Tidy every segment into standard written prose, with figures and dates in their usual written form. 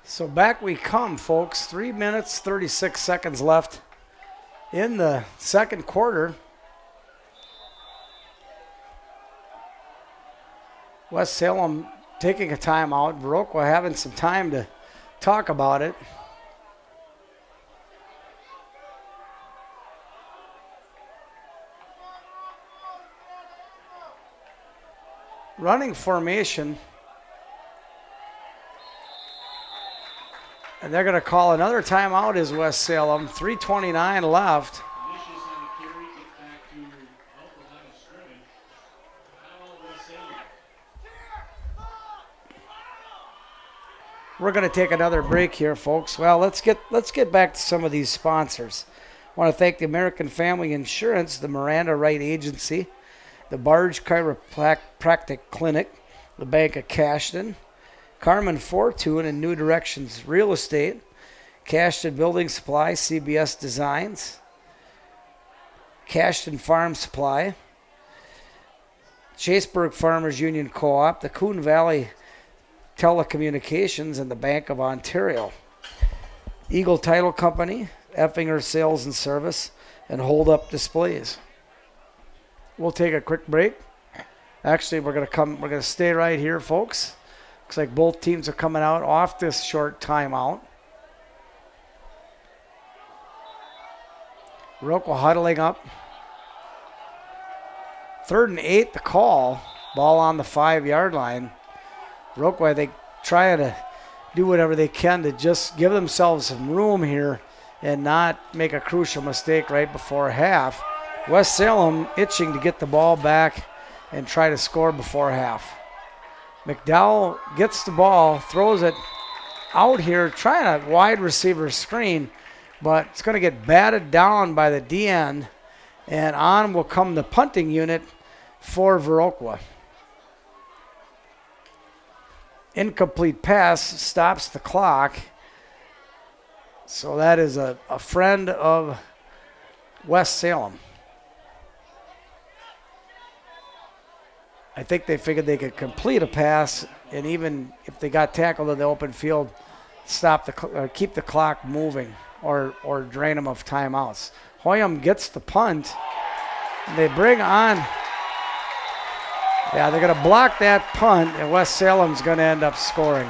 So back we come, folks. 3 minutes, 36 seconds left in the second quarter. West Salem taking a timeout. Viroqua having some time to talk about it. Running formation. And they're going to call another timeout as West Salem. 3:29 left. We're going to take another break here, folks. Well, let's get back to some of these sponsors. I want to thank the American Family Insurance, the Miranda Wright Agency, the Barge Chiropractic Clinic, the Bank of Cashton, Carmen Fortune and New Directions Real Estate, Cashton Building Supply, CBS Designs, Cashton Farm Supply, Chaseburg Farmers Union Co-op, the Coon Valley Telecommunications, and the Bank of Ontario. Eagle Title Company, Effinger Sales and Service, and Hold Up Displays. We'll take a quick break. Actually, we're gonna stay right here, folks. Looks like both teams are coming out off this short timeout. Viroqua huddling up. 3rd and 8, the call. Ball on the 5-yard line. Viroqua, I think, trying to do whatever they can to just give themselves some room here and not make a crucial mistake right before half. West Salem itching to get the ball back and try to score before half. McDowell gets the ball, throws it out here, trying a wide receiver screen, but it's going to get batted down by the D-end, and on will come the punting unit for Viroqua. Incomplete pass stops the clock. So that is a friend of West Salem. I think they figured they could complete a pass, and even if they got tackled in the open field, keep the clock moving or drain them of timeouts. Hoyam gets the punt, and they bring on. Yeah, they're going to block that punt, and West Salem's going to end up scoring.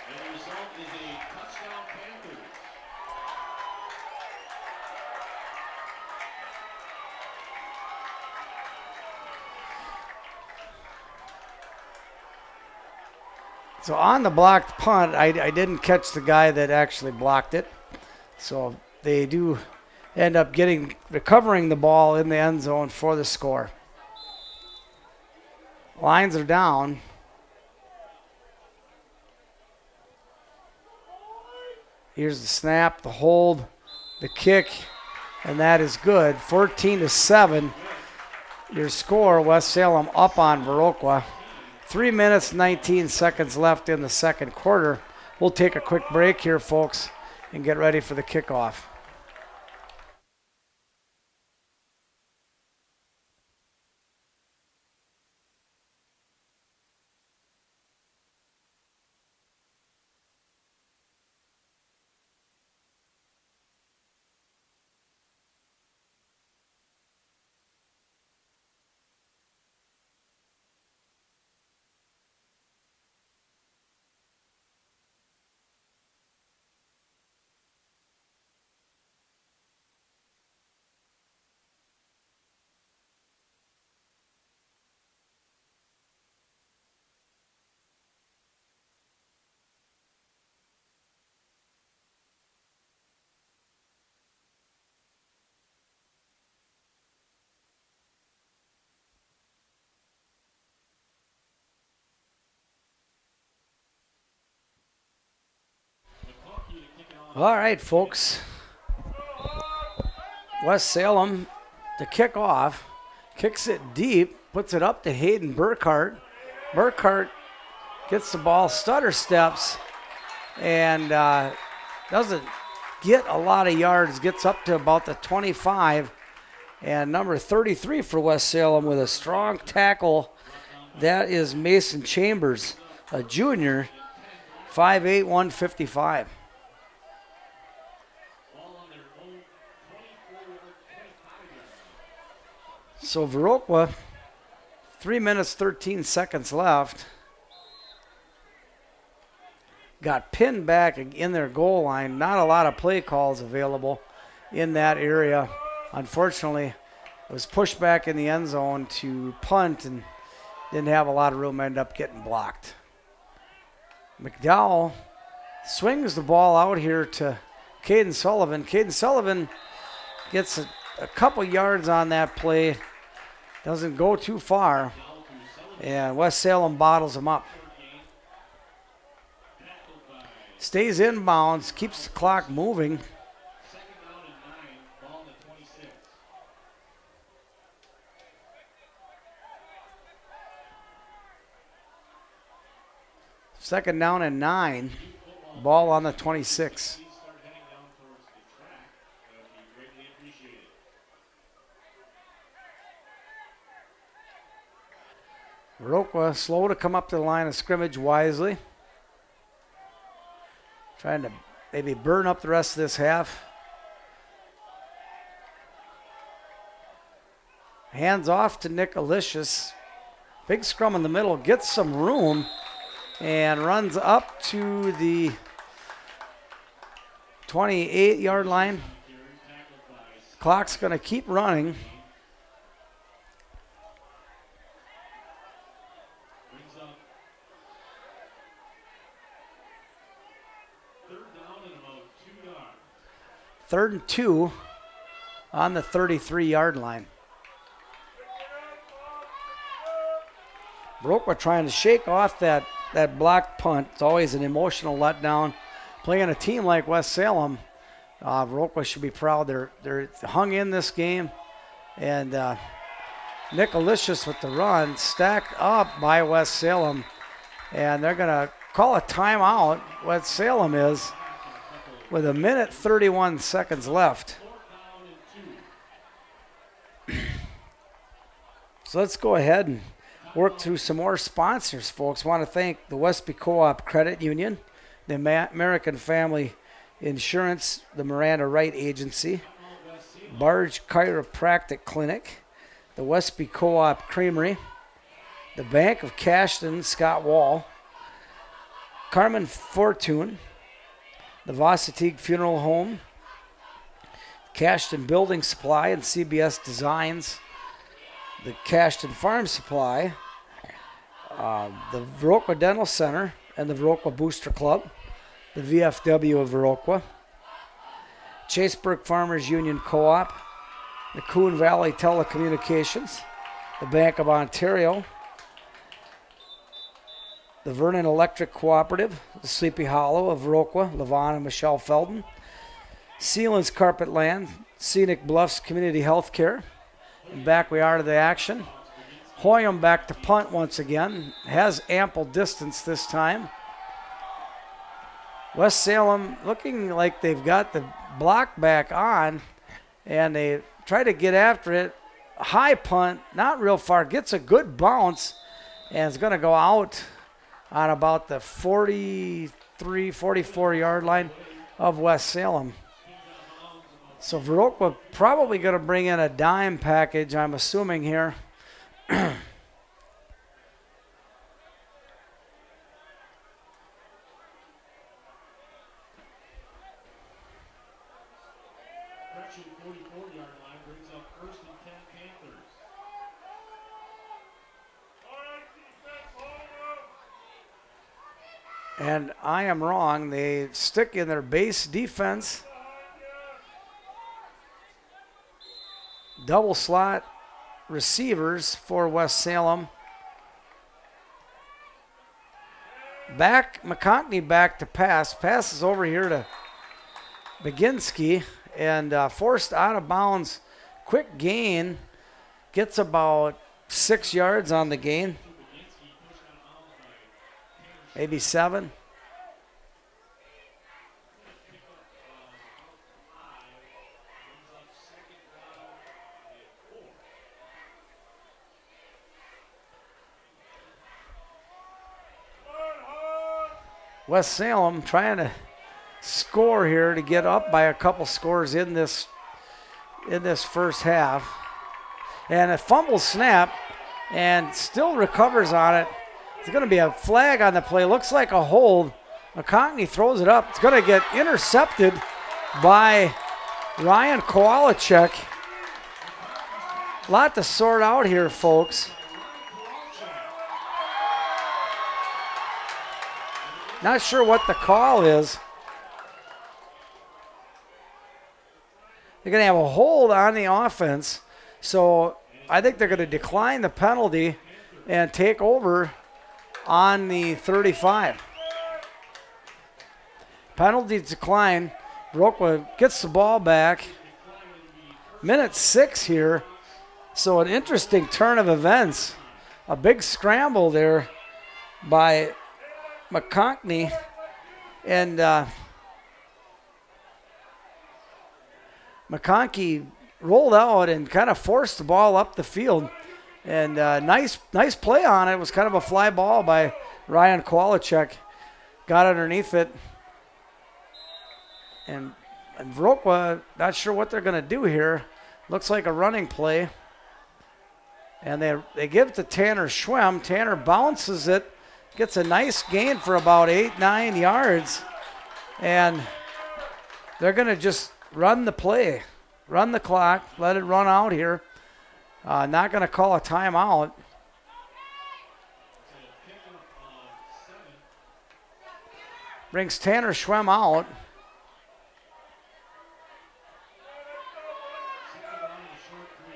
The result is a touchdown Panthers. So on the blocked punt, I didn't catch the guy that actually blocked it. So they do end up recovering the ball in the end zone for the score. Lines are down. Here's the snap, the hold, the kick, and that is good. 14-7. Your score, West Salem up on Viroqua. 3 minutes, 19 seconds left in the second quarter. We'll take a quick break here, folks, and get ready for the kickoff. All right, folks. West Salem to kick off. Kicks it deep, puts it up to Hayden Burkhart. Burkhart gets the ball, stutter steps, and doesn't get a lot of yards. Gets up to about the 25. And number 33 for West Salem with a strong tackle. That is Mason Chambers. a junior, 5'8", 155. So Viroqua, 3 minutes, 13 seconds left. Got pinned back in their goal line. Not a lot of play calls available in that area. Unfortunately, it was pushed back in the end zone to punt and didn't have a lot of room, ended up getting blocked. McDowell swings the ball out here to Caden Sullivan. Caden Sullivan gets a couple yards on that play. Doesn't go too far. And West Salem bottles him up. Stays inbounds, keeps the clock moving. Second down and 9. Ball on the 26. Viroqua slow to come up to the line of scrimmage wisely. Trying to maybe burn up the rest of this half. Hands off to Nick Alicious. Big scrum in the middle, gets some room and runs up to the 28-yard line. Clock's going to keep running. Third and 2 on the 33-yard line. Viroqua trying to shake off that blocked punt. It's always an emotional letdown. Playing a team like West Salem, Viroqua should be proud. They're hung in this game. And Nick Alicious with the run, stacked up by West Salem. And they're going to call a timeout. West Salem is, with 1 minute 31 seconds left. So let's go ahead and work through some more sponsors, folks. Want to thank the Westby Co-op Credit Union, the American Family Insurance, the Miranda Wright Agency, Barge Chiropractic Clinic, the Westby Co-op Creamery, the Bank of Cashton, Scott Wall, Carmen Fortune, the Varsity Funeral Home, Cashton Building Supply and CBS Designs, the Cashton Farm Supply, the Viroqua Dental Center and the Viroqua Booster Club, the VFW of Viroqua, Chaseburg Farmers Union Co-op, the Coon Valley Telecommunications, the Bank of Ontario, the Vernon Electric Cooperative, the Sleepy Hollow of Viroqua, Levon and Michelle Felden, Sealands Carpet Land, Scenic Bluffs Community Health Care. And back we are to the action. Hoyam back to punt once again. Has ample distance this time. West Salem looking like they've got the block back on, and they try to get after it. High punt, not real far. Gets a good bounce, and it's going to go out on about the 43, 44-yard line of West Salem. So Viroqua probably going to bring in a dime package, I'm assuming here. And I am wrong. They stick in their base defense. Double slot receivers for West Salem. McConkney back to pass. Passes over here to Baginski and forced out of bounds. Quick gain. Gets about 6 yards on the gain. Maybe 7. West Salem trying to score here to get up by a couple scores in this first half. And a fumble snap, and still recovers on it. It's going to be a flag on the play. Looks like a hold. McConkey throws it up. It's going to get intercepted by Ryan Kowalczyk. A lot to sort out here, folks. Not sure what the call is. They're going to have a hold on the offense. So I think they're going to decline the penalty and take over on the 35. Penalty decline. Viroqua gets the ball back. Minute 6 here. So an interesting turn of events. A big scramble there by McConkey. And McConkey rolled out and kind of forced the ball up the field. And nice play on it. It was kind of a fly ball by Ryan Kowalczyk. Got underneath it. And Viroqua, not sure what they're going to do here. Looks like a running play. And they give it to Tanner Schwem. Tanner bounces it. Gets a nice gain for about 8-9 yards. And they're going to just run the play. Run the clock. Let it run out here. Not going to call a timeout. Brings Tanner Schwem out.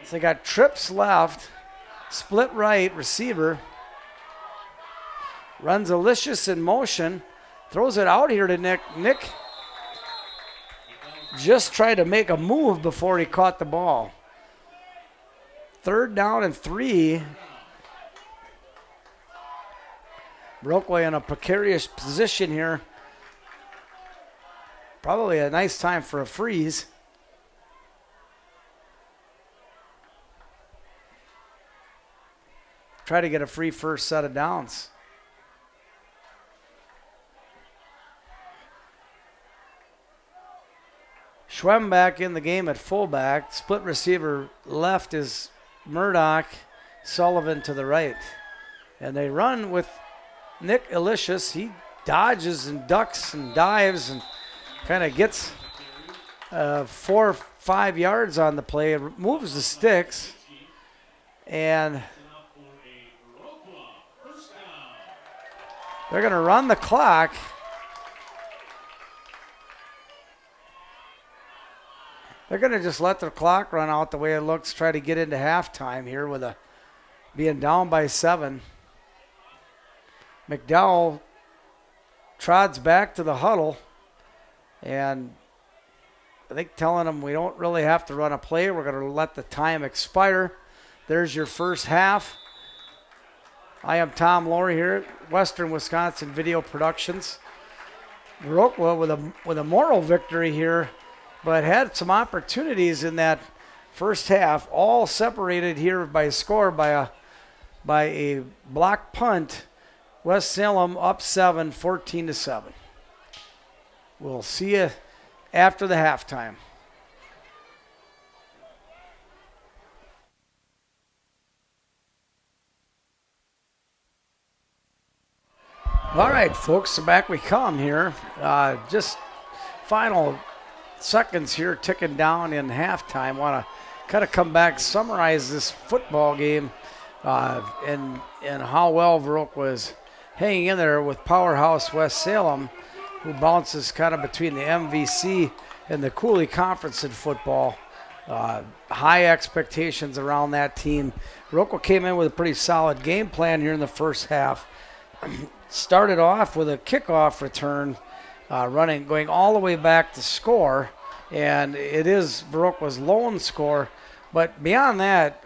So they got trips left. Split right receiver. Runs Alicious in motion. Throws it out here to Nick. Nick just tried to make a move before he caught the ball. 3rd down and 3. Viroqua in a precarious position here. Probably a nice time for a freeze. Try to get a free first set of downs. Schwem back in the game at fullback. Split receiver left is Murdoch, Sullivan to the right. And they run with Nick Alicious. He dodges and ducks and dives and kind of gets 4 or 5 yards on the play. Moves the sticks. And they're going to run the clock. They're going to just let their clock run out the way it looks, try to get into halftime here with being down by 7. McDowell trots back to the huddle, and I think telling them we don't really have to run a play. We're going to let the time expire. There's your first half. I am Tom Laurie here at Western Wisconsin Video Productions. Viroqua with a moral victory here, but had some opportunities in that first half, all separated here by a score by a block punt. West Salem up 7, 14-7. We'll see you after the halftime. All right, folks, so back we come here. Just final seconds here ticking down in halftime. Want to kind of come back, summarize this football game and how well Viroqua was hanging in there with powerhouse West Salem, who bounces kind of between the MVC and the Coulee Conference in football. High expectations around that team. Viroqua came in with a pretty solid game plan here in the first half. Started off with a kickoff return, going all the way back to score, and it is Viroqua's lone score. But beyond that,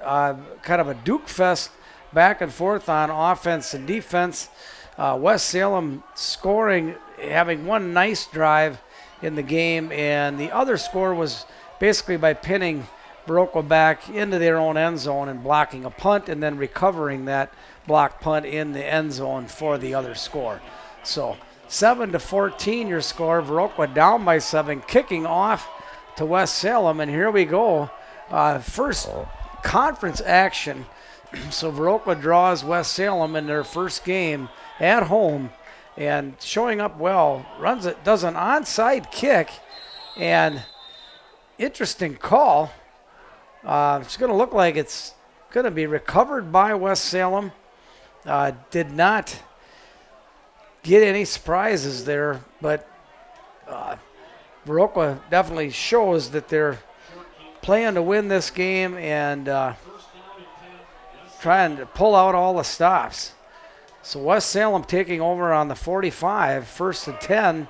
kind of a Duke fest back and forth on offense and defense. West Salem scoring, having one nice drive in the game, and the other score was basically by pinning Viroqua back into their own end zone and blocking a punt and then recovering that block punt in the end zone for the other score. So 7-14 your score. Viroqua down by 7, kicking off to West Salem, and here we go. First conference action. So Viroqua draws West Salem in their first game at home, and showing up well. Does an onside kick, and interesting call. It's going to look like it's going to be recovered by West Salem. Did not get any surprises there, but Viroqua definitely shows that they're playing to win this game and trying to pull out all the stops. So West Salem taking over on the 45, 1st and 10.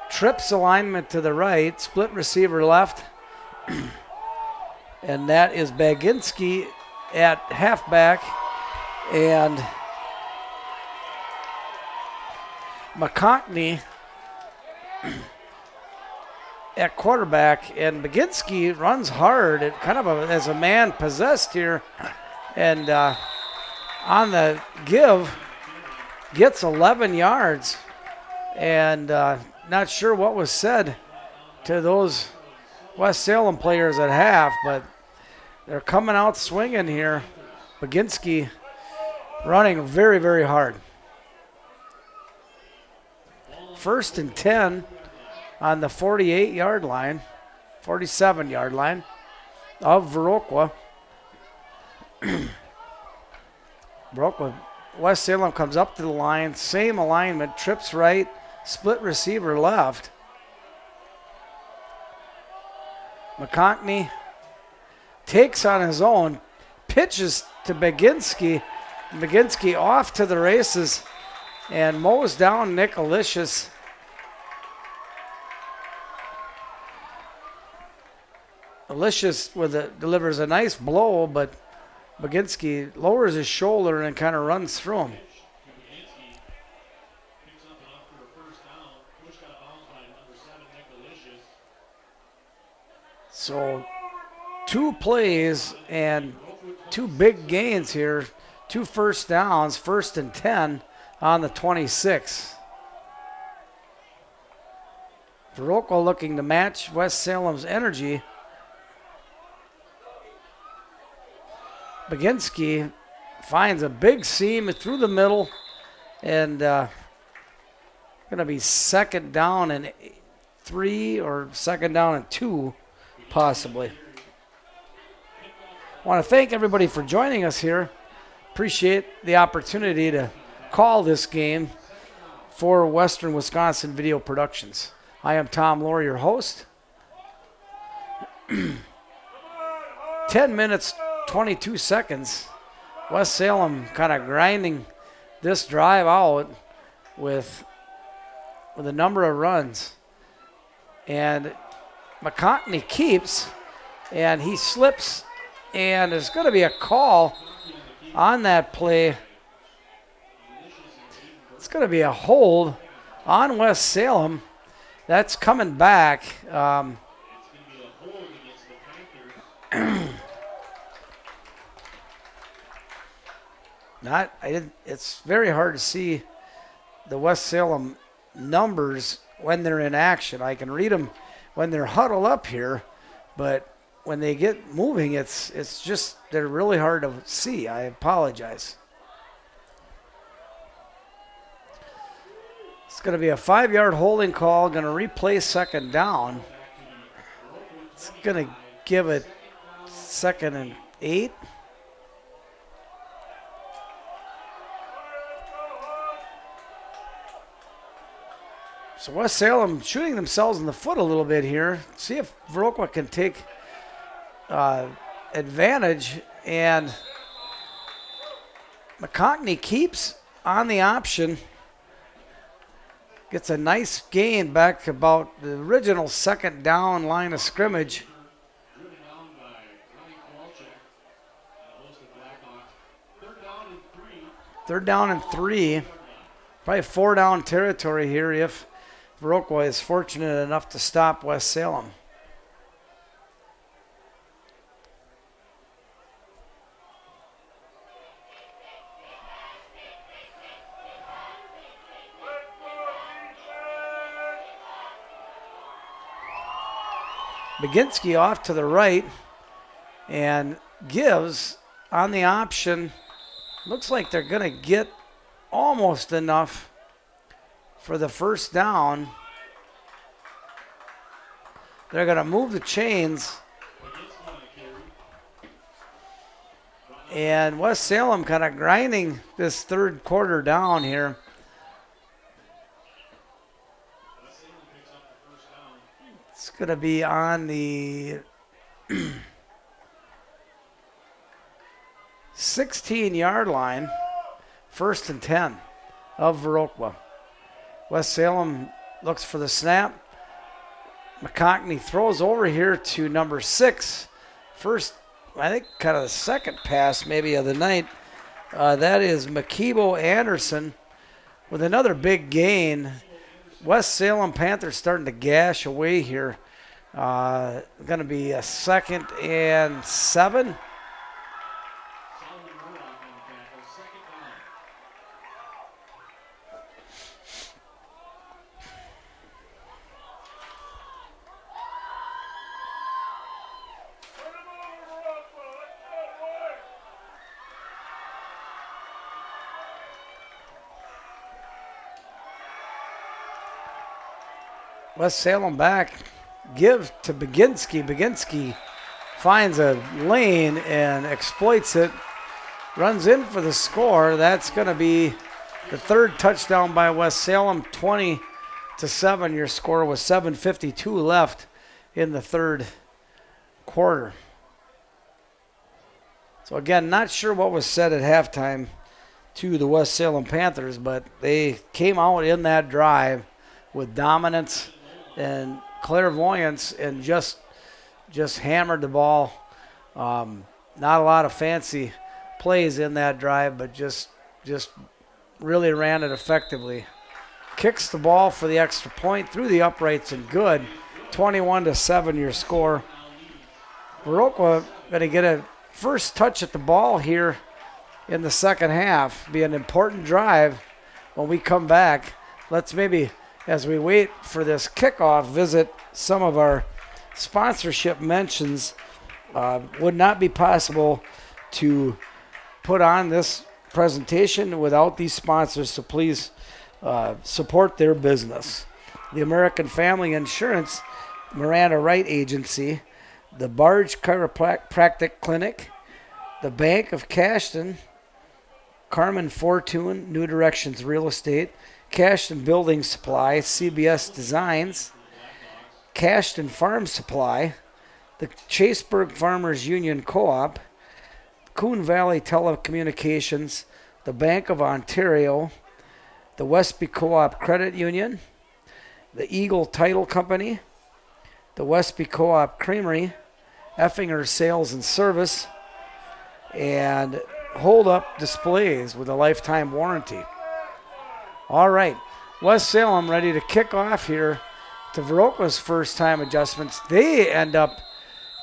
Trips alignment to the right, split receiver left. And that is Baginski at halfback and McConkney at quarterback, and Baginski runs hard, kind of as a man possessed here, and on the give gets 11 yards, and not sure what was said to those West Salem players at half, but they're coming out swinging here. Baginski running very, very hard. 1st and 10 on the 48-yard line, 47-yard line of Viroqua. Viroqua, West Salem comes up to the line, same alignment, trips right, split receiver left. McConkney takes on his own, pitches to Baginski. Baginski off to the races and mows down Nick Alicious. Alicious delivers a nice blow, but Baginski lowers his shoulder and kind of runs through him. So 2 plays and 2 big gains here. 2 first downs, 1st and 10 on the 26. Viroqua looking to match West Salem's energy. Baginski finds a big seam through the middle, and going to be 2nd down and 3 or 2nd down and 2 possibly. I want to thank everybody for joining us here. Appreciate the opportunity to call this game for Western Wisconsin Video Productions. I am Tom Lohr, your host. 10 minutes, 22 seconds. West Salem kind of grinding this drive out with a number of runs. And McConkney keeps, and he slips, and there's going to be a call on that play. It's going to be a hold on West Salem. That's coming back. It's very hard to see the West Salem numbers when they're in action. I can read them when they're huddled up here, but when they get moving, it's just they're really hard to see. I apologize. It's going to be a 5-yard holding call, going to replay 2nd down. It's going to give it 2nd and 8. So West Salem shooting themselves in the foot a little bit here. See if Viroqua can take advantage, and McConkney keeps on the option. Gets a nice gain back about the original 2nd down line of scrimmage. Driven down by Ronnie Kowalczyk, host of Blackhawks. 3rd down and 3. Probably 4 down territory here if Viroqua is fortunate enough to stop West Salem. Baginski off to the right and gives on the option. Looks like they're going to get almost enough for the first down. They're going to move the chains. And West Salem kind of grinding this third quarter down here. It's going to be on the 16-yard line, 1st and 10 of Viroqua. West Salem looks for the snap. McConkney throws over here to number 6. First, I think kind of the second pass maybe of the night. That is Makibo Anderson with another big gain. West Salem Panthers starting to gash away here. Going to be a 2nd and 7. West Salem back, give to Baginski. Baginski finds a lane and exploits it, runs in for the score. That's going to be the 3rd touchdown by West Salem, 20-7. Your score with 7:52 left in the 3rd quarter. So again, not sure what was said at halftime to the West Salem Panthers, but they came out in that drive with dominance and clairvoyance and just hammered the ball. Not a lot of fancy plays in that drive, but just really ran it effectively. Kicks the ball for the extra point through the uprights and good. 21-7 your score. Viroqua going to get a first touch at the ball here in the second half. Be an important drive when we come back. Let's maybe, as we wait for this kickoff, visit some of our sponsorship mentions. Would not be possible to put on this presentation without these sponsors, so please support their business. The American Family Insurance, Miranda Wright Agency, the Barge Chiropractic Clinic, the Bank of Cashton, Carmen Fortune, New Directions Real Estate, Cashton Building Supply, CBS Designs, Cashton Farm Supply, the Chaseburg Farmers Union Co-op, Coon Valley Telecommunications, the Bank of Ontario, the Westby Co-op Credit Union, the Eagle Title Company, the Westby Co-op Creamery, Effinger Sales and Service, and Hold Up Displays with a lifetime warranty. All right, West Salem ready to kick off here to Viroqua's first time adjustments. They end up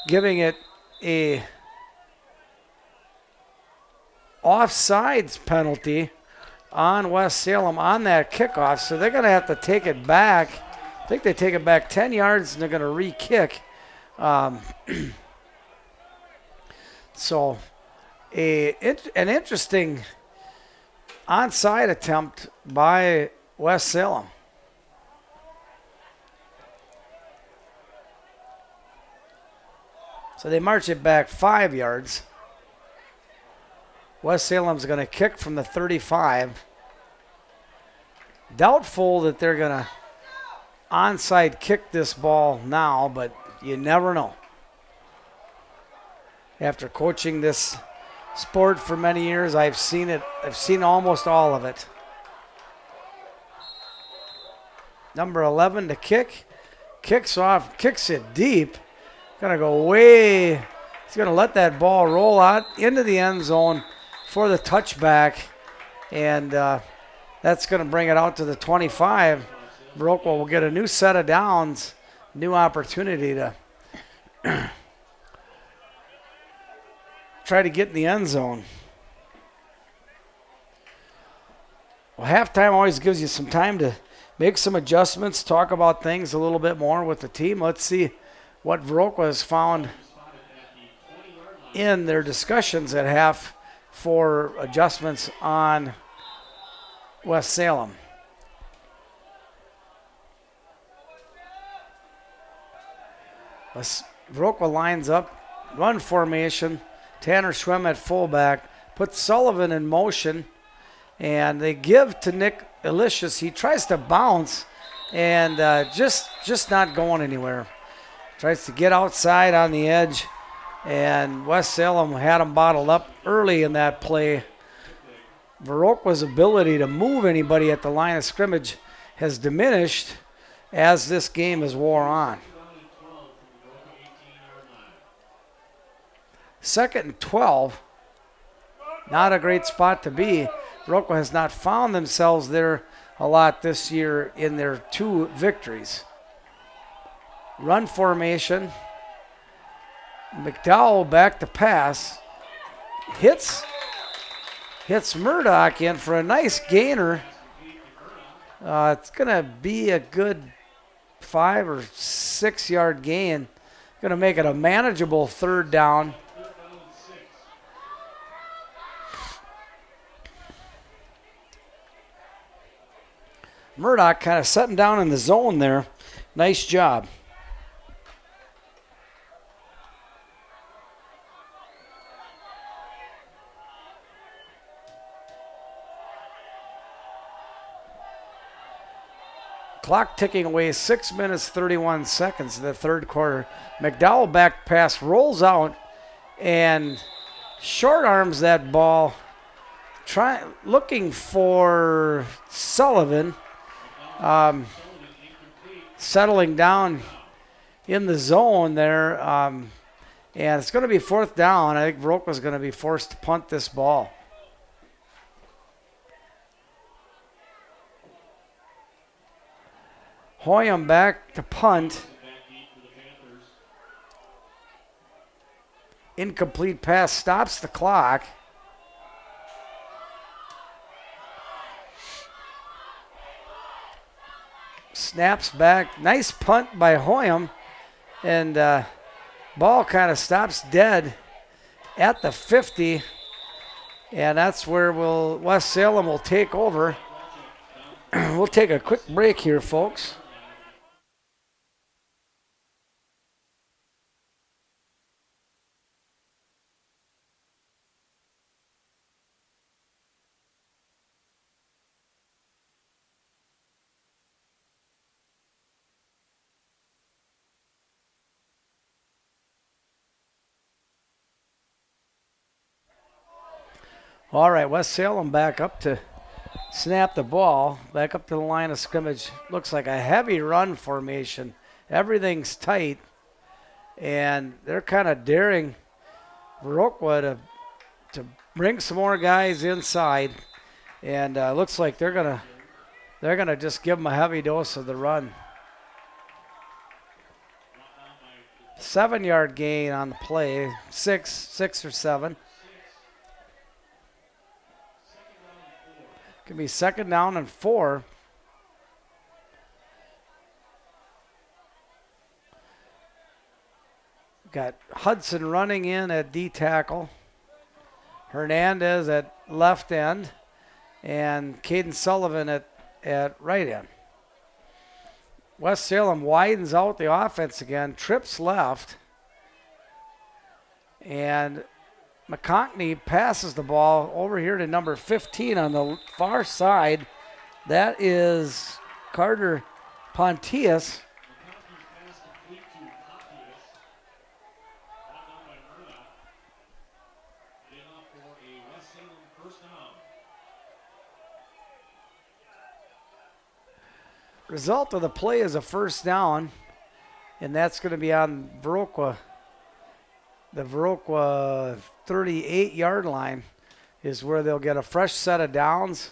giving it a offsides penalty on West Salem on that kickoff, so they're going to have to take it back. I think they take it back 10 yards and they're going to re-kick. So an interesting onside attempt by West Salem. So they march it back 5 yards. West Salem's going to kick from the 35. Doubtful that they're going to onside kick this ball now, but you never know. After coaching this sport for many years, I've seen it. I've seen almost all of it. Number 11 to kick. Kicks off, kicks it deep. Going to go way. He's going to let that ball roll out into the end zone for the touchback. And that's going to bring it out to the 25. Viroqua will get a new set of downs, new opportunity to try to get in the end zone. Well, halftime always gives you some time to make some adjustments, talk about things a little bit more with the team. Let's see what Viroqua has found in their discussions at half for adjustments on West Salem. Viroqua lines up, run formation. Tanner Schwem at fullback, puts Sullivan in motion, and they give to Nick Elicious. He tries to bounce and just not going anywhere. Tries to get outside on the edge, and West Salem had him bottled up early in that play. Viroqua's ability to move anybody at the line of scrimmage has diminished as this game has wore on. 2nd and 12. Not a great spot to be. Viroqua has not found themselves there a lot this year in their 2 victories. Run formation. McDowell back to pass. Hits Murdoch in for a nice gainer. It's going to be a good 5 or 6 yard gain. Going to make it a manageable 3rd down. Murdoch kind of setting down in the zone there. Nice job. Clock ticking away, 6 minutes, 31 seconds in the 3rd quarter. McDowell back pass rolls out and short arms that ball, looking for Sullivan. Settling down in the zone there, and it's going to be 4th down. I think Viroqua's going to be forced to punt this ball. Hoyam back to punt. Incomplete pass stops the clock. Snaps back. Nice punt by Hoyam. And ball kind of stops dead at the 50. And that's where West Salem will take over. We'll take a quick break here, folks. All right, West Salem back up to snap the ball, back up to the line of scrimmage. Looks like a heavy run formation. Everything's tight, and they're kind of daring Viroqua to bring some more guys inside, and looks like they're gonna just give them a heavy dose of the run. 7 yard gain on the play, six or 7. Could be 2nd down and 4. Got Hudson running in at D tackle. Hernandez at left end. And Caden Sullivan at right end. West Salem widens out the offense again. Trips left. And McConkney passes the ball over here to number 15 on the far side. That is Carter Pontius. Result of the play is a 1st down, and that's going to be on Viroqua. The Viroqua 38-yard line is where they'll get a fresh set of downs.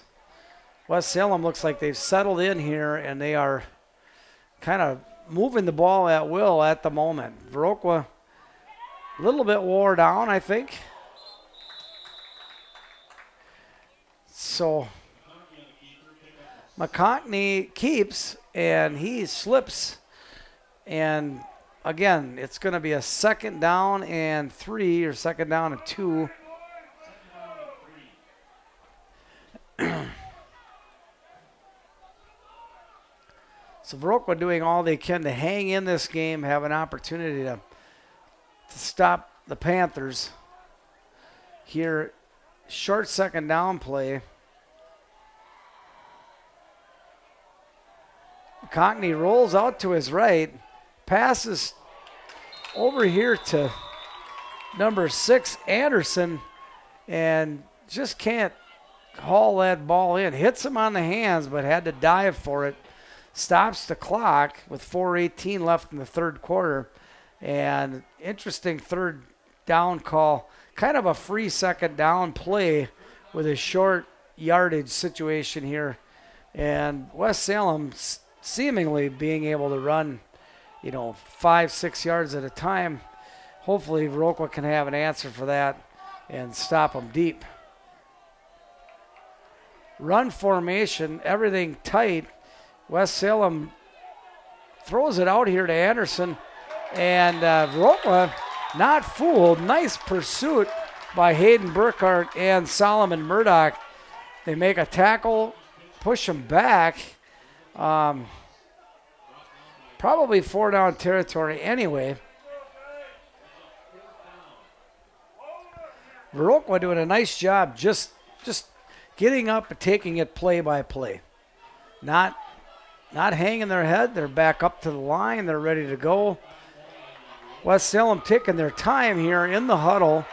West Salem looks like they've settled in here, and they are kind of moving the ball at will at the moment. Viroqua a little bit wore down, I think. So McConkney keeps, and he slips and again, it's going to be a 2nd down and 3 or 2nd down and 2. So Viroqua doing all they can to hang in this game, have an opportunity to stop the Panthers. Here, short 2nd down play. Cockney rolls out to his right, passes over here to number 6, Anderson, and just can't haul that ball in. Hits him on the hands, but had to dive for it. Stops the clock with 4:18 left in the 3rd quarter. And interesting 3rd down call. Kind of a free 2nd down play with a short yardage situation here. And West Salem seemingly being able to run, 5-6 yards at a time. Hopefully Viroqua can have an answer for that and stop them deep. Run formation, everything tight. West Salem throws it out here to Anderson, and Viroqua not fooled. Nice pursuit by Hayden Burkhart and Solomon Murdoch. They make a tackle, push him back. Probably 4 down territory anyway. Viroqua doing a nice job just getting up and taking it play by play. Not hanging their head. They're back up to the line. They're ready to go. West Salem taking their time here in the huddle.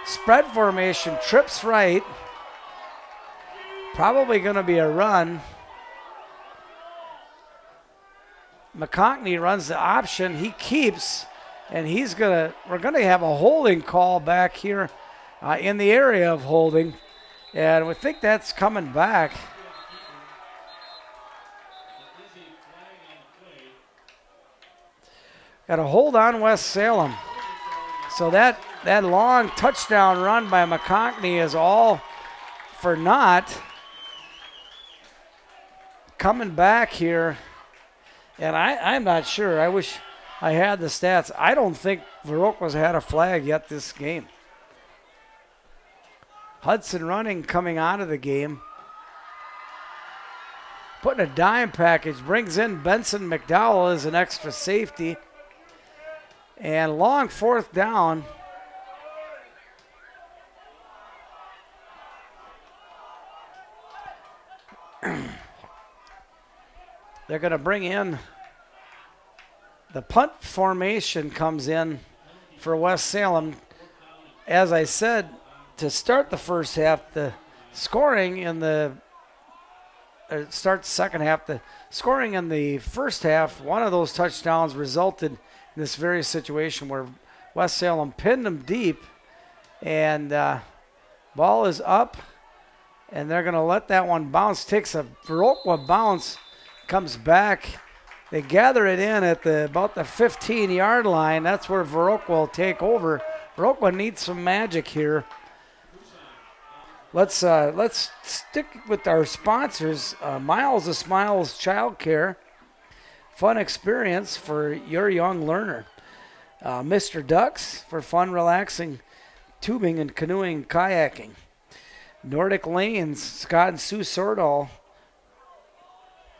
Spread formation, trips right. Probably going to be a run. McConkney runs the option. He keeps, and we're going to have a holding call back here in the area of holding. And we think that's coming back. Got a hold on West Salem. So that long touchdown run by McConkney is all for naught. Coming back here. And I'm not sure. I wish I had the stats. I don't think Viroqua's had a flag yet this game. Hudson running coming out of the game. Putting a dime package. Brings in Benson McDowell as an extra safety. And long 4th down. They're going to bring in the punt formation comes in for West Salem. As I said, to start the first half, the scoring in the start the second half, the scoring in the first half, one of those touchdowns resulted in this very situation where West Salem pinned them deep, and ball is up, and they're going to let that one bounce. Takes a Viroqua bounce. Comes back. They gather it in at about the 15-yard line. That's where Viroqua will take over. Viroqua needs some magic here. Let's stick with our sponsors. Miles of Smiles Childcare. Fun experience for your young learner. Mr. Ducks for fun, relaxing tubing and canoeing, kayaking. Nordic Lanes, Scott and Sue Sordahl.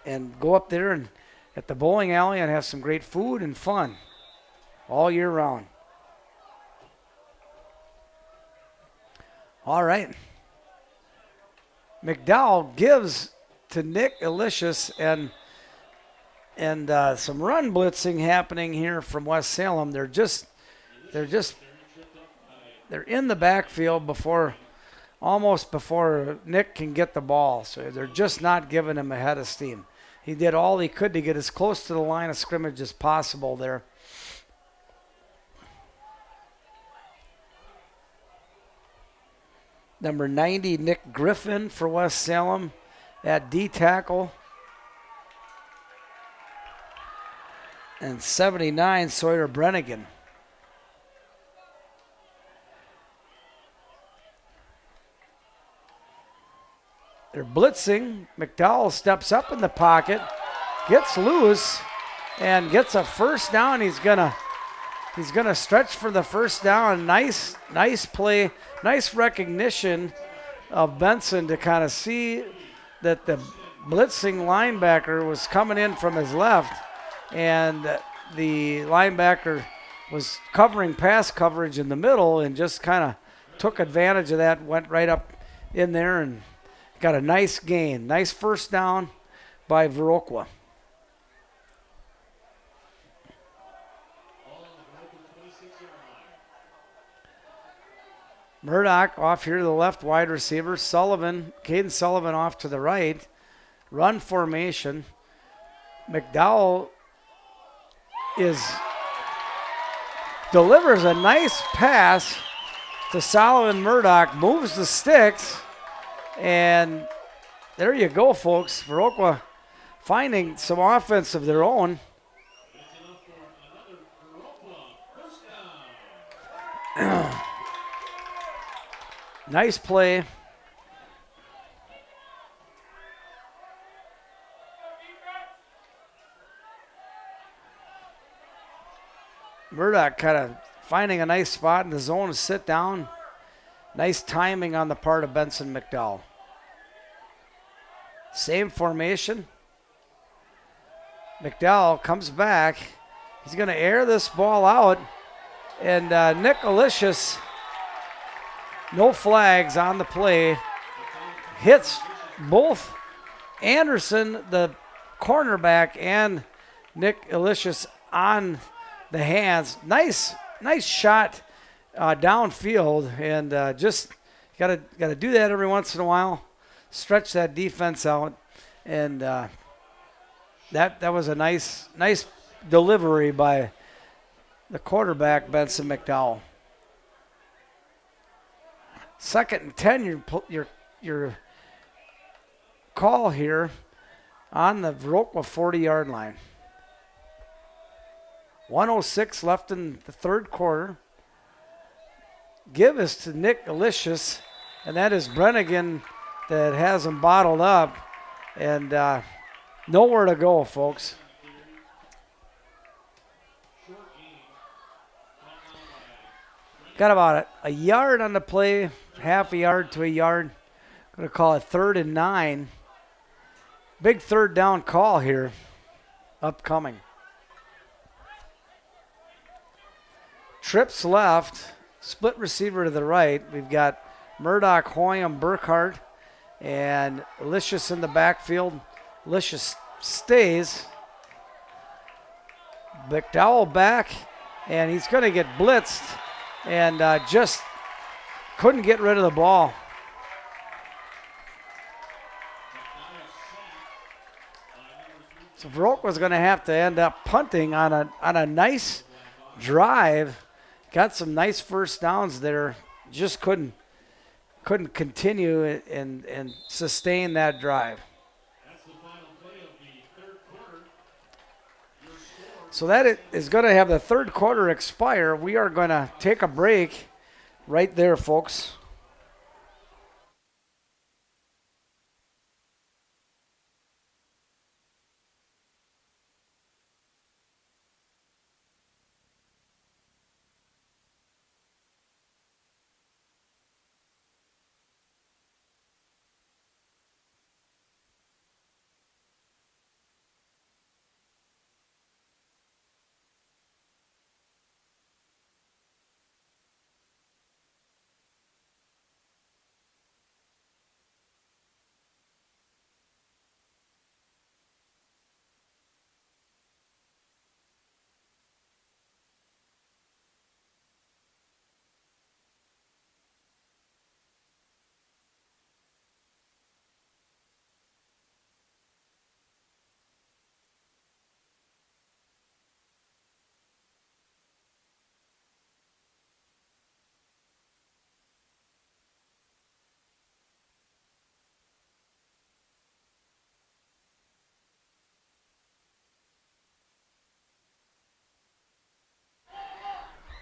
And go up there and at the bowling alley and have some great food and fun all year round. All right. McDowell gives to Nick Elicious, and some run blitzing happening here from West Salem. They're in the backfield almost before Nick can get the ball. So they're just not giving him a head of steam. He did all he could to get as close to the line of scrimmage as possible there. Number 90, Nick Griffin for West Salem at D tackle. And 79, Sawyer Brennigan. They're blitzing. McDowell steps up in the pocket, gets loose, and gets a first down. He's gonna stretch for the first down. Nice play, nice recognition of Benson to kind of see that the blitzing linebacker was coming in from his left, and the linebacker was covering pass coverage in the middle and just kind of took advantage of that, went right up in there and got a nice gain. Nice first down by Viroqua. Murdoch off here to the left, wide receiver. Caden Sullivan off to the right. Run formation. McDowell delivers a nice pass to Solomon Murdoch, moves the sticks, and there you go, folks. Viroqua finding some offense of their own. Nice play. Murdoch kind of finding a nice spot in the zone to sit down. Nice timing on the part of Benson McDowell. Same formation. McDowell comes back. He's going to air this ball out. And Nick Alicius, no flags on the play, hits both Anderson, the cornerback, and Nick Alicius on the hands. Nice shot downfield, and just gotta do that every once in a while. Stretch that defense out, and that was a nice delivery by the quarterback Benson McDowell. 2nd and 10. Your call here on the Viroqua 40-yard line. 1:06 left in the third quarter. Give is to Nick Alicius, and that is Brennigan that has him bottled up, and nowhere to go, folks. Got about a yard on the play, half a yard to a yard. Going to call it 3rd and 9. Big third down call here, upcoming. Trips left, split receiver to the right. We've got Murdoch, Hoyam, Burkhart, and Alicius in the backfield. Alicius stays. McDowell back, and he's going to get blitzed, and just couldn't get rid of the ball. So Viroqua was going to have to end up punting on a nice drive. Got some nice first downs there. Just couldn't continue and sustain that drive. That's the final play of the third quarter. So that is going to have the third quarter expire. We are going to take a break right there, folks.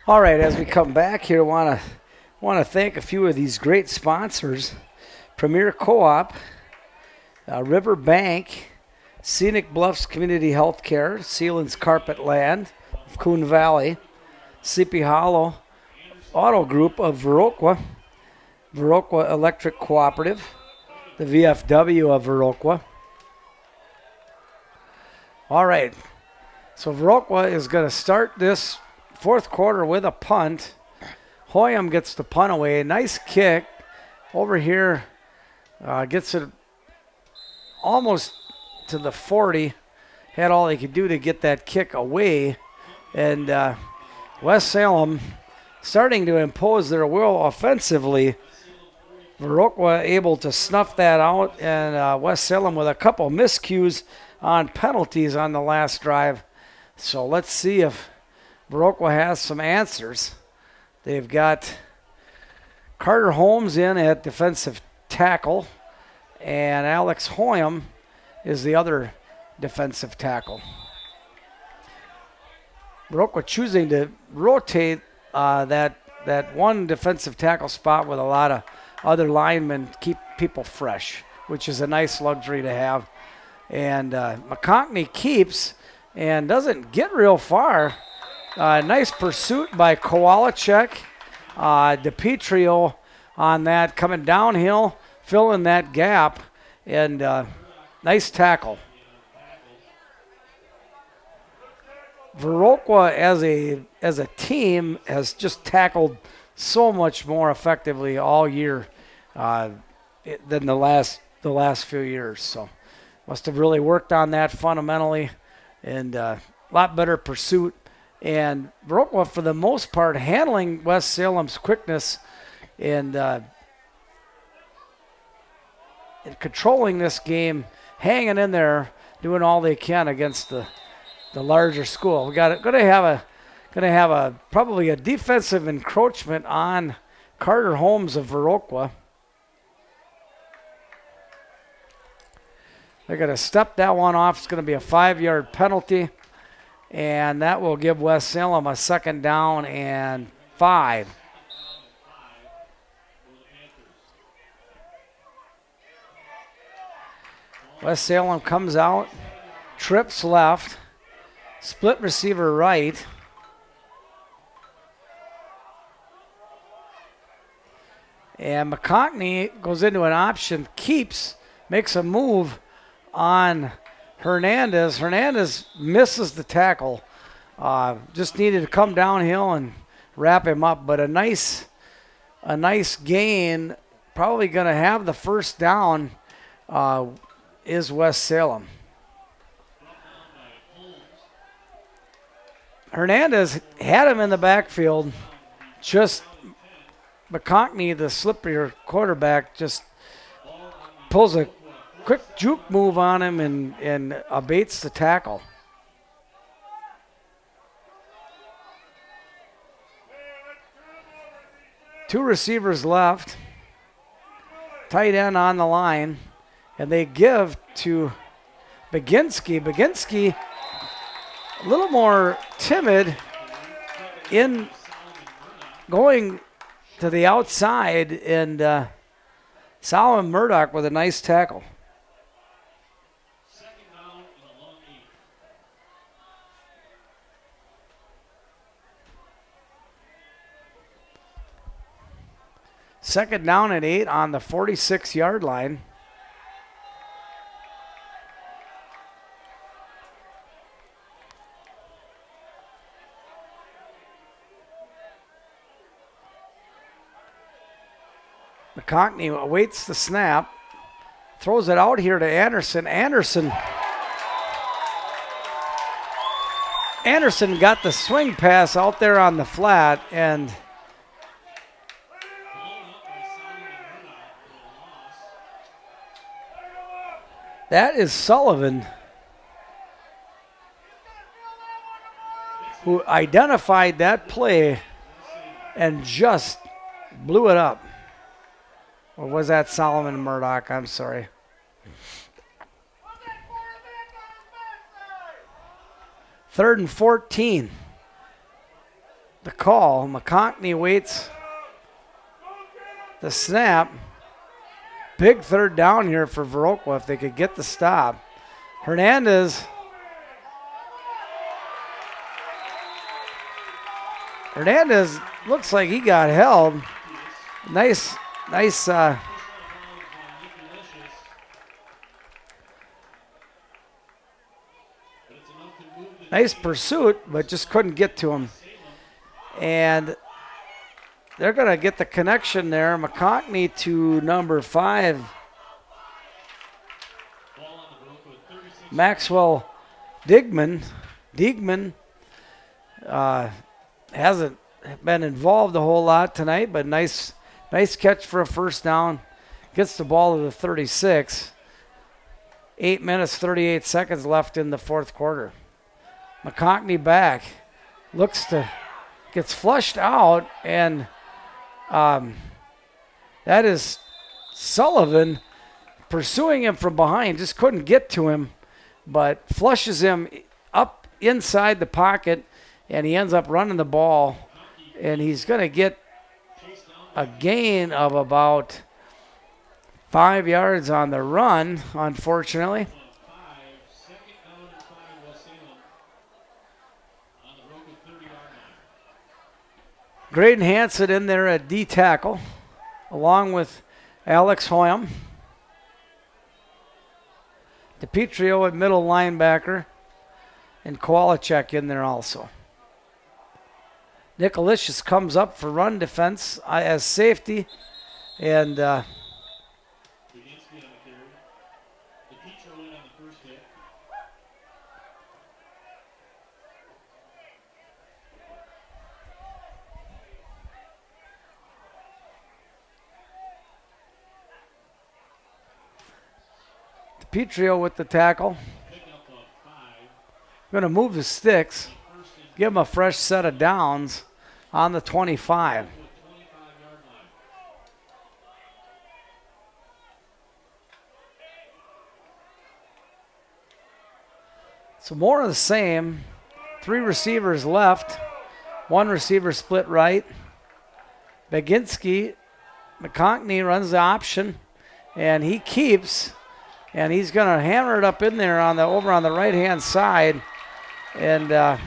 All right, as we come back here, want to thank a few of these great sponsors: Premier Co-op, River Bank, Scenic Bluffs Community Healthcare, Sealands Carpet Land of Coon Valley, Sleepy Hollow Auto Group of Viroqua, Viroqua Electric Cooperative, the VFW of Viroqua. All right, so Viroqua is going to start this fourth quarter with a punt. Hoyam gets the punt away. Nice kick over here. Gets it almost to the 40. Had all he could do to get that kick away. And West Salem starting to impose their will offensively. Viroqua able to snuff that out. And West Salem with a couple miscues on penalties on the last drive. So let's see if Viroqua has some answers. They've got Carter Holmes in at defensive tackle, and Alex Hoyam is the other defensive tackle. Viroqua choosing to rotate that one defensive tackle spot with a lot of other linemen to keep people fresh, which is a nice luxury to have. And McConkney keeps and doesn't get real far. Nice pursuit by Kowalczyk. DePietrio on that, coming downhill, filling that gap, and nice tackle. Viroqua as a team has just tackled so much more effectively all year than the last few years. So must have really worked on that fundamentally, and a lot better pursuit. And Viroqua, for the most part, handling West Salem's quickness and controlling this game, hanging in there, doing all they can against the larger school. We got going to have a probably a defensive encroachment on Carter Holmes of Viroqua. They're going to step that one off. It's going to be a 5-yard penalty. And that will give West Salem a second down and 5. West Salem comes out, trips left, split receiver right. And McConkney goes into an option, keeps, makes a move on Hernandez. Hernandez misses the tackle. Just needed to come downhill and wrap him up. But a nice gain. Probably going to have the first down is West Salem. Hernandez had him in the backfield. Just McConkney, the slippier quarterback, just pulls a quick juke move on him and abates the tackle. Two receivers left. Tight end on the line. And they give to Baginski. Baginski a little more timid in going to the outside. And Salem Murdoch with a nice tackle. Second down and 8 on the 46-yard line. McConkney awaits the snap, throws it out here to Anderson. Anderson got the swing pass out there on the flat, and that is Sullivan, who identified that play and just blew it up. Or was that Solomon Murdoch? I'm sorry. Third and 14. The call. McConkney waits the snap. Big third down here for Viroqua if they could get the stop. Hernandez looks like he got held. Nice. Nice pursuit, but just couldn't get to him. And they're going to get the connection there. McConkney to number 5. Maxwell Diegman hasn't been involved a whole lot tonight, but nice catch for a first down. Gets the ball to the 36. 8 minutes, 38 seconds left in the fourth quarter. McConkney back. Gets flushed out, and that is Sullivan pursuing him from behind. Just couldn't get to him, but flushes him up inside the pocket, and he ends up running the ball, and he's going to get a gain of about 5 yards on the run, unfortunately. Graydon Hansen in there at D tackle, along with Alex Hoyam. DePietrio at middle linebacker, and Kowalczyk in there also. Nicolicius comes up for run defense as safety, and DePietrio with the tackle. Going to move the sticks, give him a fresh set of downs on the 25. So more of the same. 3 receivers left. 1 receiver split right. Baginski, McConkney runs the option, and he keeps, and he's going to hammer it up in there over on the right-hand side. And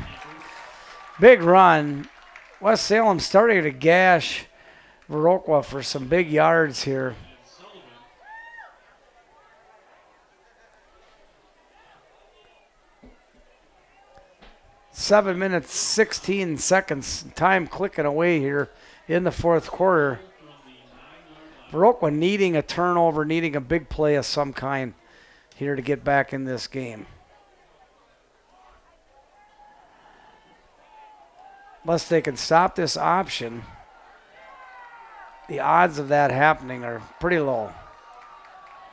big run. West Salem starting to gash Viroqua for some big yards here. Seven minutes, 16 seconds. Time clicking away here in the fourth quarter. Viroqua needing a turnover, needing a big play of some kind here to get back in this game. Unless they can stop this option, the odds of that happening are pretty low.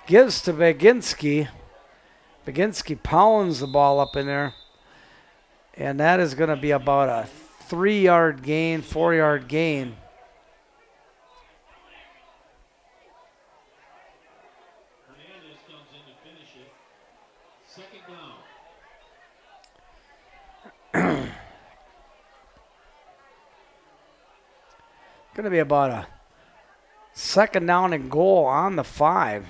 Gives to Baginski. Baginski pounds the ball up in there. And that is going to be about a 3-yard gain, 4-yard gain. Hernandez comes in to finish it. Second down. Going to be about a second down and goal on the 5.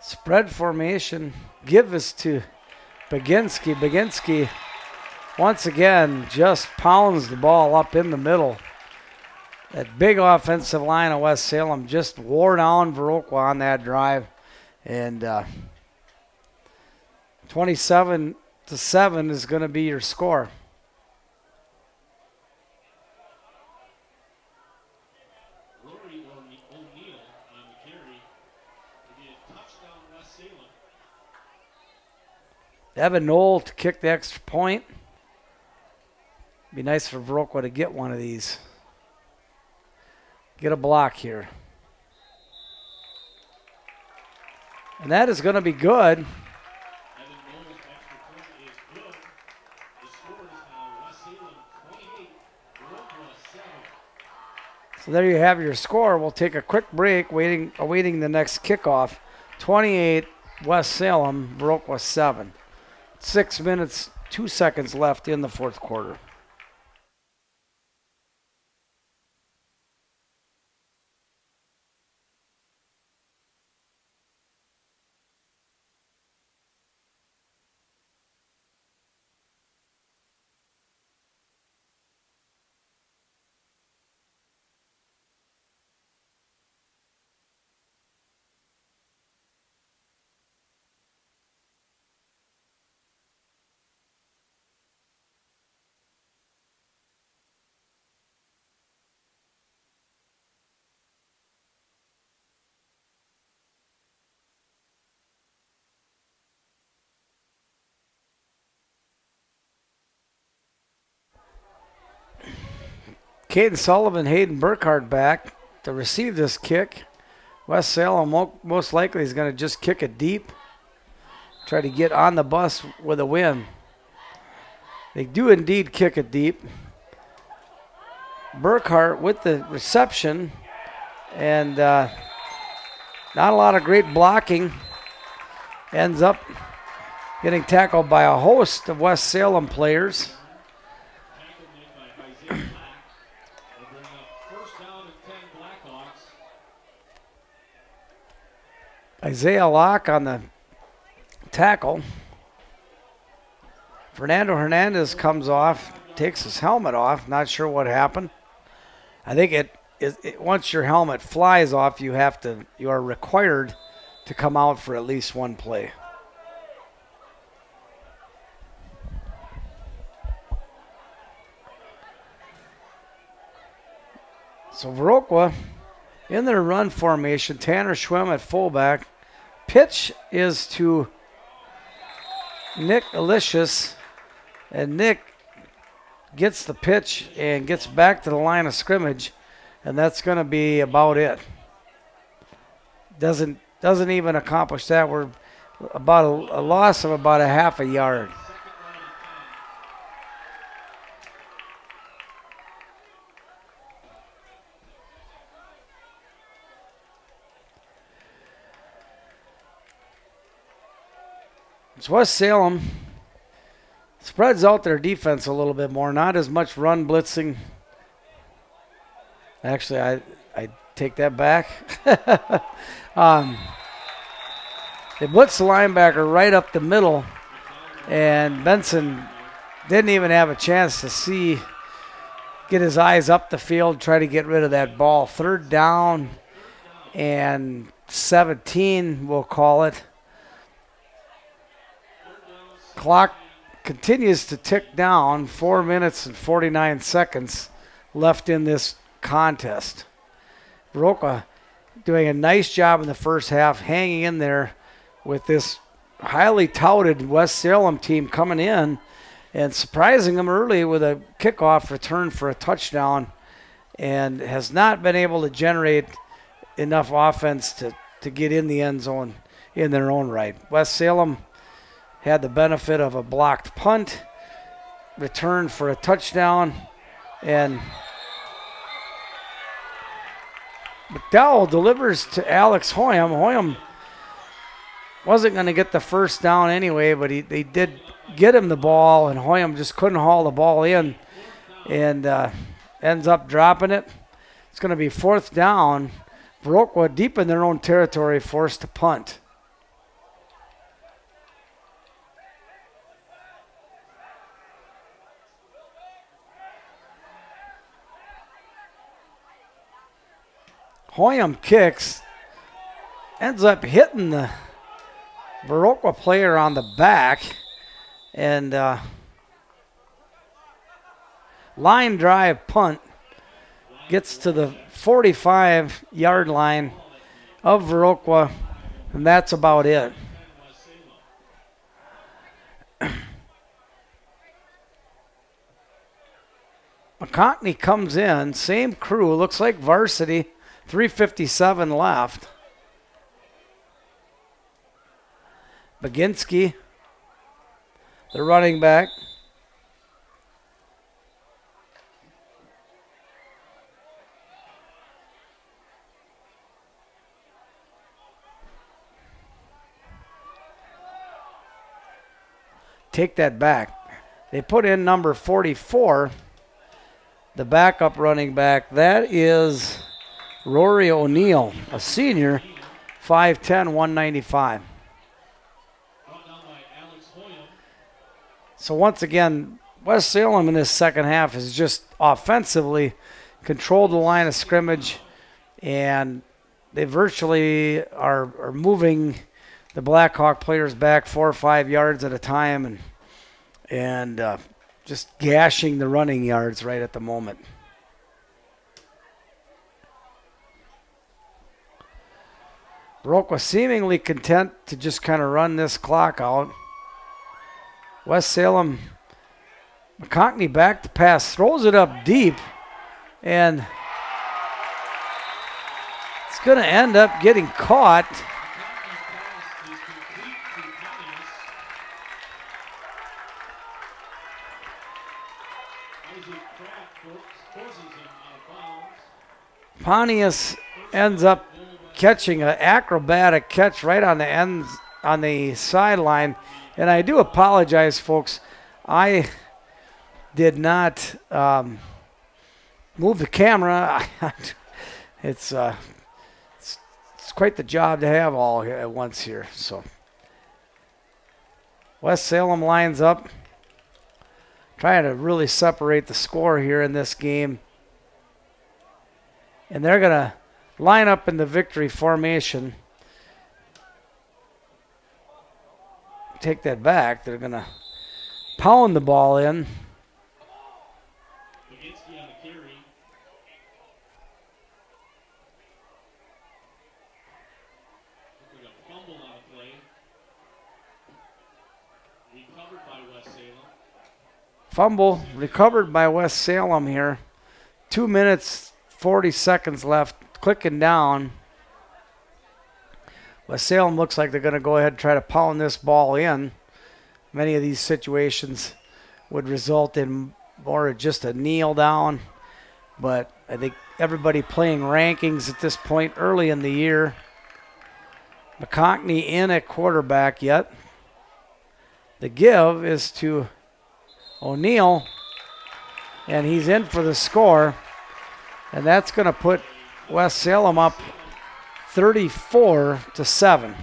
Spread formation. Give us to Baginski. Baginski once again just pounds the ball up in the middle. That big offensive line of West Salem just wore down Viroqua on that drive. And 27-7 is going to be your score. Evan Knoll to kick the extra point. Be nice for Viroqua to get one of these. Get a block here. And that is going to be good. So there you have your score. We'll take a quick break, awaiting the next kickoff. 28 West Salem, Viroqua 7. 6 minutes, 2 seconds left in the fourth quarter. Caden Sullivan, Hayden Burkhardt back to receive this kick. West Salem most likely is going to just kick it deep. Try to get on the bus with a win. They do indeed kick it deep. Burkhardt with the reception, and not a lot of great blocking. Ends up getting tackled by a host of West Salem players. Isaiah Locke on the tackle. Fernando Hernandez comes off, takes his helmet off. Not sure what happened. I think once your helmet flies off, you are required to come out for at least one play. So Viroqua in their run formation, Tanner Schwem at fullback. Pitch is to Nick Alicius, and Nick gets the pitch and gets back to the line of scrimmage, and that's going to be about it. Doesn't even accomplish that. We're about a loss of about a half a yard. So West Salem spreads out their defense a little bit more. Not as much run blitzing. Actually, I take that back. They blitz the linebacker right up the middle, and Benson didn't even have a chance to get his eyes up the field, try to get rid of that ball. 3rd down and 17, we'll call it. Clock continues to tick down. 4 minutes and 49 seconds left in this contest. Viroqua doing a nice job in the first half, hanging in there with this highly touted West Salem team coming in and surprising them early with a kickoff return for a touchdown, and has not been able to generate enough offense to get in the end zone in their own right. West Salem had the benefit of a blocked punt, return for a touchdown, and McDowell delivers to Alex Hoyam. Hoyam wasn't going to get the first down anyway, but they did get him the ball, and Hoyam just couldn't haul the ball in, and ends up dropping it. It's going to be 4th down. Viroqua deep in their own territory, forced to punt. Hoyam kicks, ends up hitting the Viroqua player on the back, and line drive punt gets to the 45-yard line of Viroqua, and that's about it. McConkney comes in, same crew, looks like Varsity, 3:57 left. Baginski, the running back. take that back. They put in number 44, the backup running back. That is Rory O'Neill, a senior, 5'10", 195. So once again, West Salem in this second half has just offensively controlled the line of scrimmage, and they virtually are moving the Blackhawk players back 4 or 5 yards at a time and just gashing the running yards right at the moment. Viroqua seemingly content to just kind of run this clock out. West Salem, McConkney back to pass, throws it up deep, and it's going to end up getting caught. Pontius ends up catching an acrobatic catch right on the ends on the sideline, and I do apologize, folks. I did not move the camera. It's quite the job to have all at once here. So West Salem lines up, trying to really separate the score here in this game. And they're going to line up in the victory formation. Take that back. They're going to pound the ball in. Fumble recovered by West Salem here. 2 minutes, 40 seconds left. Clicking down. West Salem looks like they're going to go ahead and try to pound this ball in. Many of these situations would result in more just a kneel down. But I think everybody playing rankings at this point early in the year. McConkney in at quarterback yet. The give is to O'Neill, and he's in for the score. And that's going to put West Salem up 34-7.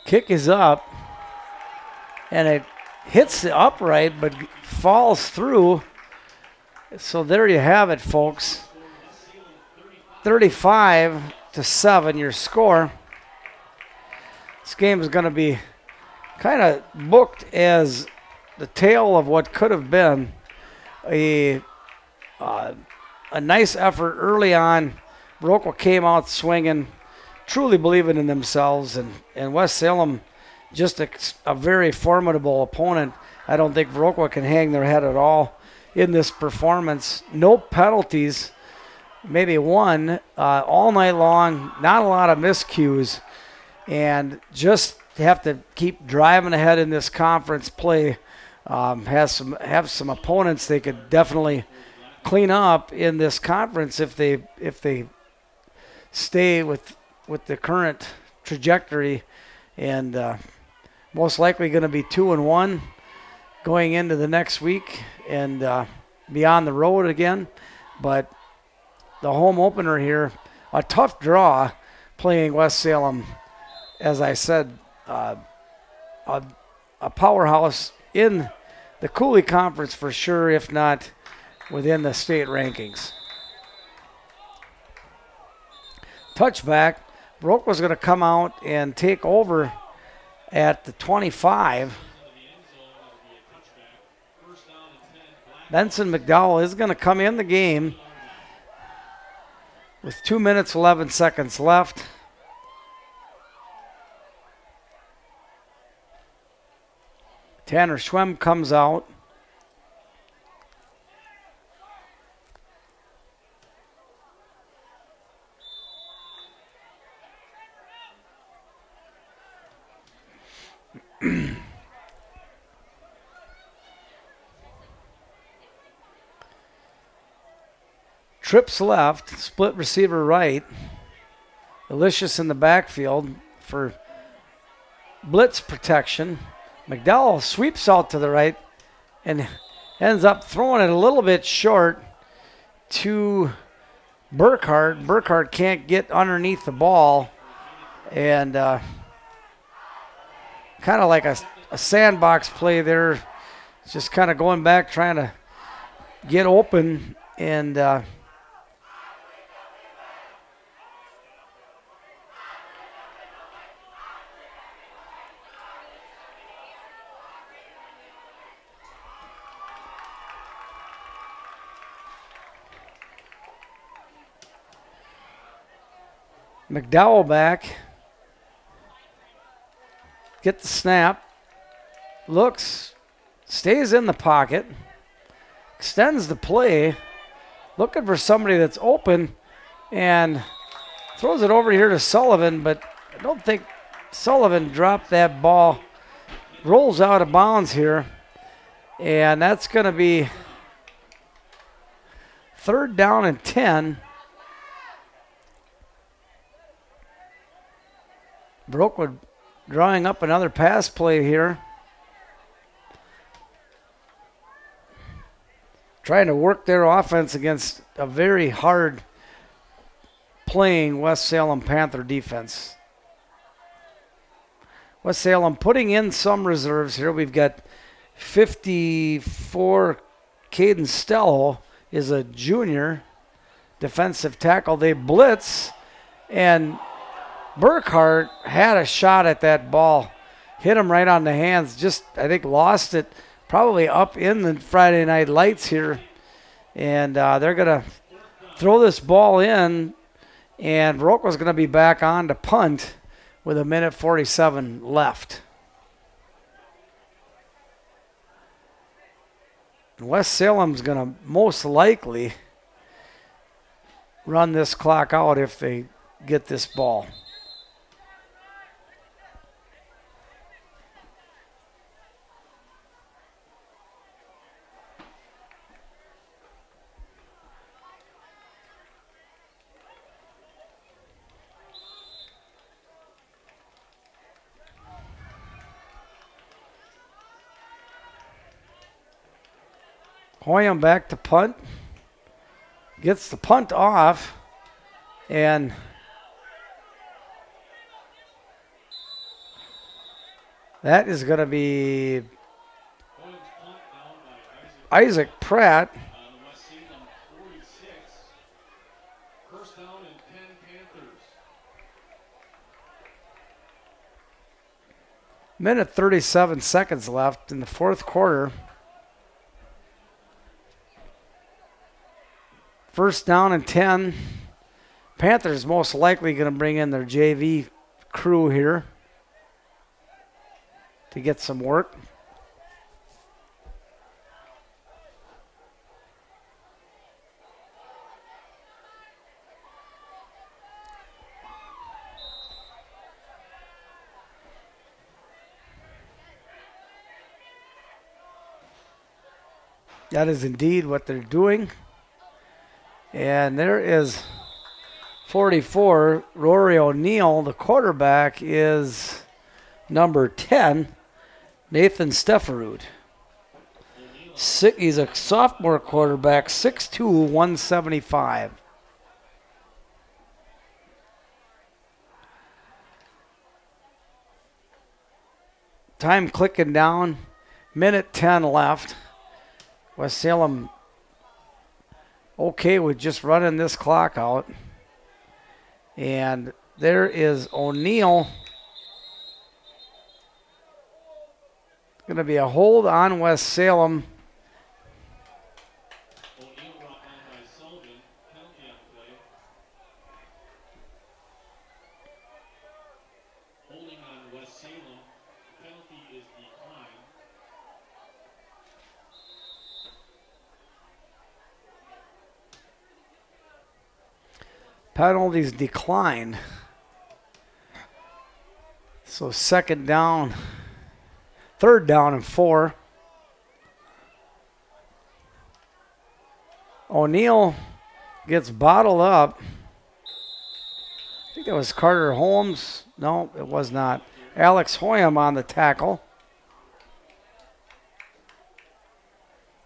Kick is up, and it hits the upright, but falls through. So there you have it, folks. 35-7, your score. This game is going to be kind of booked as the tale of what could have been a nice effort early on. Viroqua came out swinging, truly believing in themselves, and West Salem just a very formidable opponent. I don't think Viroqua can hang their head at all in this performance. No penalties, maybe one all night long, not a lot of miscues, and just have to keep driving ahead in this conference play. Have some opponents they could definitely clean up in this conference if they stay with the current trajectory, and most likely going to be 2-1 going into the next week and be on the road again. But the home opener here, a tough draw playing West Salem. As I said, a powerhouse in the Coulee Conference for sure, if not within the state rankings. Touchback. Viroqua's going to come out and take over at the 25. Benson McDowell is going to come in the game with 2 minutes, 11 seconds left. Tanner Schwem comes out. Trips left, split receiver right. Delicious in the backfield for blitz protection. McDowell sweeps out to the right and ends up throwing it a little bit short to Burkhardt. Burkhardt can't get underneath the ball, and kind of like a sandbox play there. It's just kind of going back, trying to get open, and McDowell back. Get the snap. Looks, stays in the pocket, extends the play, looking for somebody that's open, and throws it over here to Sullivan, but I don't think Sullivan dropped that ball. Rolls out of bounds here, and that's going to be 3rd down and 10. Viroqua drawing up another pass play here. Trying to work their offense against a very hard playing West Salem Panther defense. West Salem putting in some reserves here. We've got 54. Caden Stello is a junior defensive tackle. They blitz, and Burkhardt had a shot at that ball. Hit him right on the hands. Just, I think, lost it probably up in the Friday Night Lights here. And they're going to throw this ball in, and Viroqua's going to be back on to punt with 1:47 left. West Salem's going to most likely run this clock out if they get this ball. Hoyam back to punt. Gets the punt off. And that is going to be Isaac Pratt. First down and 10 Panthers. Minute 37 seconds left in the 4th quarter. First down and 10. Panthers most likely going to bring in their JV crew here to get some work. That is indeed what they're doing. And there is 44, Rory O'Neill. The quarterback is number 10, Nathan Steferud. He's a sophomore quarterback, 6'2", 175. Time clicking down, minute 10 left. West Salem okay with just running this clock out. And there is O'Neill. Going to be a hold on West Salem. O'Neill brought down by Sullivan. Penalty on the play. Holding on West Salem. Penalty is declined. Penalties decline. So 2nd down, 3rd down and 4. O'Neill gets bottled up. I think that was Carter Holmes. No, it was not. Alex Hoyam on the tackle.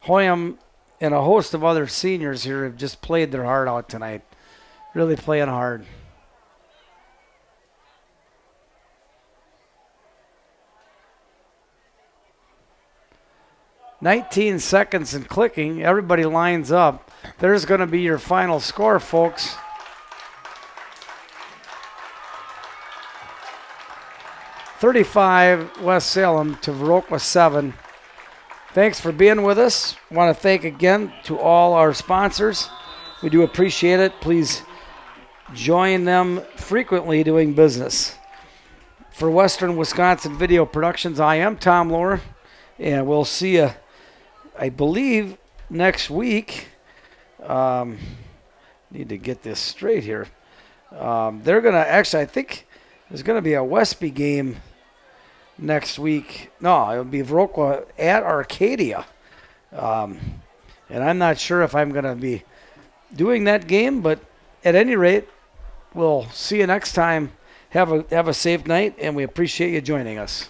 Hoyam and a host of other seniors here have just played their heart out tonight. Really playing hard. "19 seconds and clicking." Everybody lines up. There's going to be your final score, folks. "35 West Salem to Viroqua 7. Thanks for being with us. I want to thank again to all our sponsors. We do appreciate it. Please join them frequently doing business. For Western Wisconsin Video Productions, I am Tom Lohr, and we'll see you, I believe, next week. Need to get this straight here. They're going to actually, I think there's going to be a Westby game next week. No, it'll be Viroqua at Arcadia. And I'm not sure if I'm going to be doing that game, but at any rate, we'll see you next time. Have a safe night, and we appreciate you joining us.